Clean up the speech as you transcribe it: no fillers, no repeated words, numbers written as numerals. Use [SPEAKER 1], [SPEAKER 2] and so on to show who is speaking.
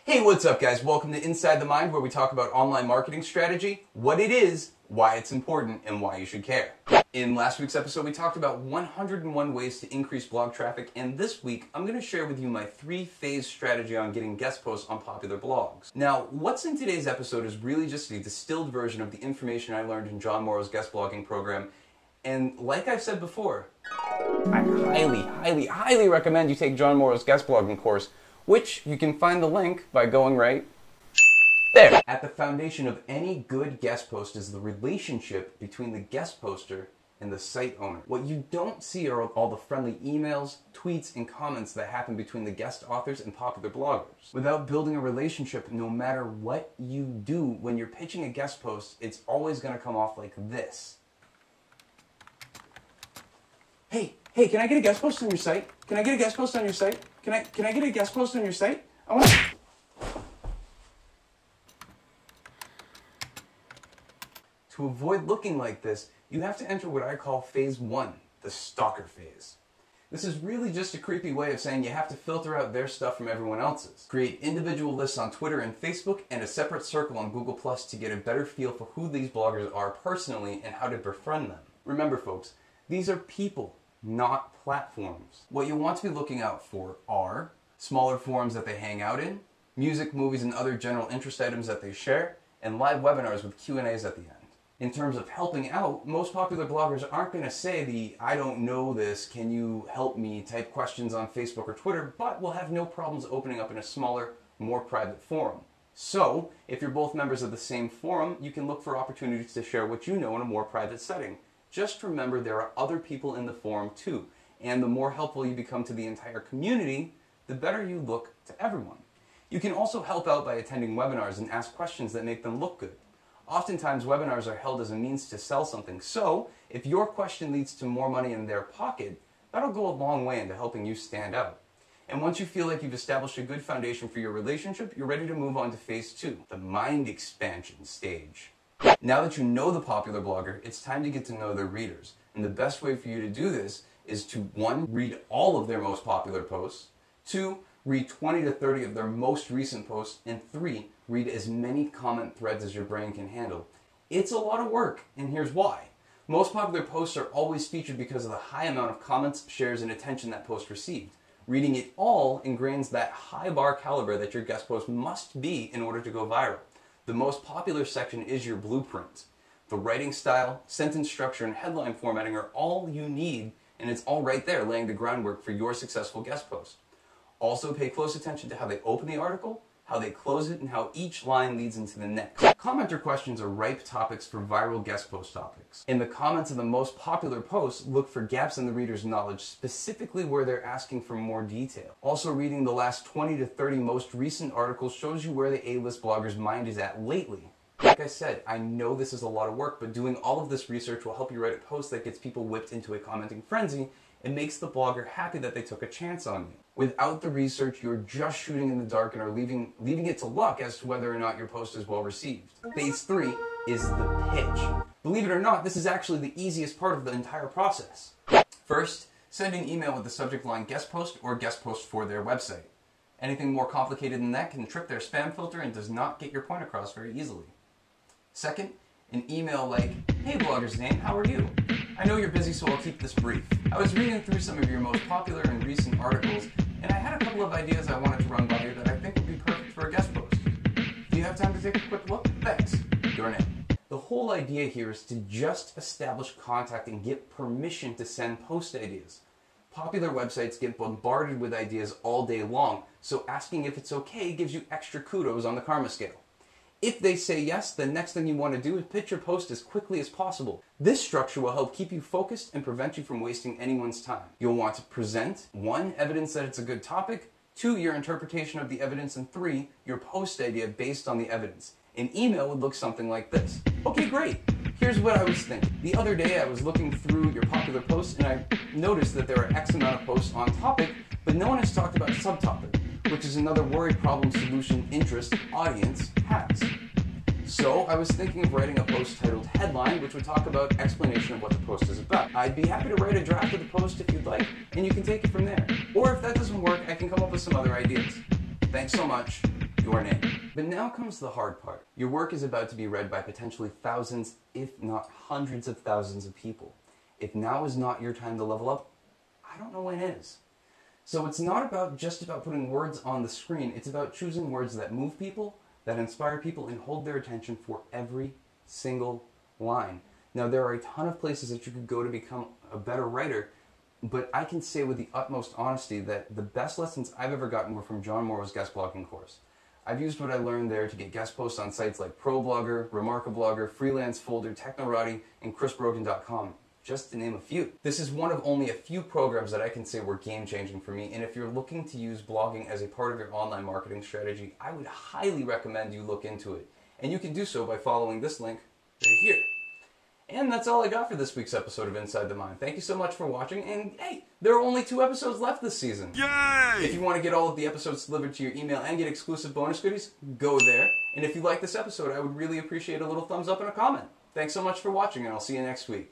[SPEAKER 1] Hey, what's up guys? Welcome to Inside the Mind, where we talk about online marketing strategy, what it is, why it's important, and why you should care. In last week's episode, we talked about 101 ways to increase blog traffic, and this week, I'm going to share with you my 3-phase strategy on getting guest posts on popular blogs. Now, what's in today's episode is really just a distilled version of the information I learned in John Morrow's guest blogging program, and like I've said before, I highly recommend you take John Morrow's guest blogging course, which you can find the link by going right there. At the foundation of any good guest post is the relationship between the guest poster and the site owner. What you don't see are all the friendly emails, tweets, and comments that happen between the guest authors and popular bloggers. Without building a relationship, no matter what you do when you're pitching a guest post, it's always going to come off like this. Hey, can I get a guest post on your site? Can I get a guest post on your site? Can I get a guest post on your site? I want to... To avoid looking like this, you have to enter what I call phase 1, the stalker phase. This is really just a creepy way of saying you have to filter out their stuff from everyone else's. Create individual lists on Twitter and Facebook and a separate circle on Google Plus to get a better feel for who these bloggers are personally and how to befriend them. Remember folks, these are people, not platforms. What you want to be looking out for are smaller forums that they hang out in, music, movies, and other general interest items that they share, and live webinars with Q&As at the end. In terms of helping out, most popular bloggers aren't going to say the "I don't know this, can you help me" type questions on Facebook or Twitter, but will have no problems opening up in a smaller, more private forum. So, if you're both members of the same forum, you can look for opportunities to share what you know in a more private setting. Just remember there are other people in the forum too, and the more helpful you become to the entire community, the better you look to everyone. You can also help out by attending webinars and ask questions that make them look good. Oftentimes webinars are held as a means to sell something, so if your question leads to more money in their pocket, that'll go a long way into helping you stand out. And once you feel like you've established a good foundation for your relationship, you're ready to move on to phase 2, the mind expansion stage. Now that you know the popular blogger, it's time to get to know their readers. And the best way for you to do this is to 1, read all of their most popular posts, 2, read 20 to 30 of their most recent posts, and 3, read as many comment threads as your brain can handle. It's a lot of work, and here's why. Most popular posts are always featured because of the high amount of comments, shares, and attention that post received. Reading it all ingrains that high bar caliber that your guest post must be in order to go viral. The most popular section is your blueprint. The writing style, sentence structure, and headline formatting are all you need, and it's all right there laying the groundwork for your successful guest post. Also pay close attention to how they open the article, how they close it, and how each line leads into the next. Commenter questions are ripe topics for viral guest post topics. In the comments of the most popular posts, look for gaps in the reader's knowledge, specifically where they're asking for more detail. Also, reading the last 20 to 30 most recent articles shows you where the A-list blogger's mind is at lately. Like I said, I know this is a lot of work, but doing all of this research will help you write a post that gets people whipped into a commenting frenzy and makes the blogger happy that they took a chance on you. Without the research, you're just shooting in the dark and are leaving it to luck as to whether or not your post is well received. Phase 3 is the pitch. Believe it or not, this is actually the easiest part of the entire process. First, send an email with the subject line guest post or guest post for their website. Anything more complicated than that can trip their spam filter and does not get your point across very easily. Second, an email like, "Hey blogger's name, how are you? I know you're busy, so I'll keep this brief. I was reading through some of your most popular and recent articles, and I had a couple of ideas I wanted to run by you that I think would be perfect for a guest post. Do you have time to take a quick look? Thanks. Your name." The whole idea here is to just establish contact and get permission to send post ideas. Popular websites get bombarded with ideas all day long, so asking if it's okay gives you extra kudos on the karma scale. If they say yes, the next thing you want to do is pitch your post as quickly as possible. This structure will help keep you focused and prevent you from wasting anyone's time. You'll want to present 1, evidence that it's a good topic, 2, your interpretation of the evidence, and 3, your post idea based on the evidence. An email would look something like this. "Okay, great. Here's what I was thinking. The other day I was looking through your popular posts and I noticed that there are X amount of posts on topic, but no one has talked about subtopic, which is another worry, problem, solution, interest audience has. So I was thinking of writing a post titled Headline, which would talk about explanation of what the post is about. I'd be happy to write a draft of the post if you'd like, and you can take it from there. Or if that doesn't work, I can come up with some other ideas. Thanks so much. your name. But now comes the hard part. Your work is about to be read by potentially thousands, if not hundreds of thousands of people. If now is not your time to level up, I don't know when is. So it's not just about putting words on the screen, it's about choosing words that move people, that inspire people, and hold their attention for every single line. Now, there are a ton of places that you could go to become a better writer, but I can say with the utmost honesty that the best lessons I've ever gotten were from John Morrow's guest blogging course. I've used what I learned there to get guest posts on sites like ProBlogger, Remarkablogger, Freelance Folder, Technorati, and ChrisBrogan.com, just to name a few. This is one of only a few programs that I can say were game-changing for me, and if you're looking to use blogging as a part of your online marketing strategy, I would highly recommend you look into it. And you can do so by following this link right here. And that's all I got for this week's episode of Inside the Mind. Thank you so much for watching, and hey, there are only 2 episodes left this season. Yay! If you want to get all of the episodes delivered to your email and get exclusive bonus goodies, go there. And if you like this episode, I would really appreciate a little thumbs up and a comment. Thanks so much for watching, and I'll see you next week.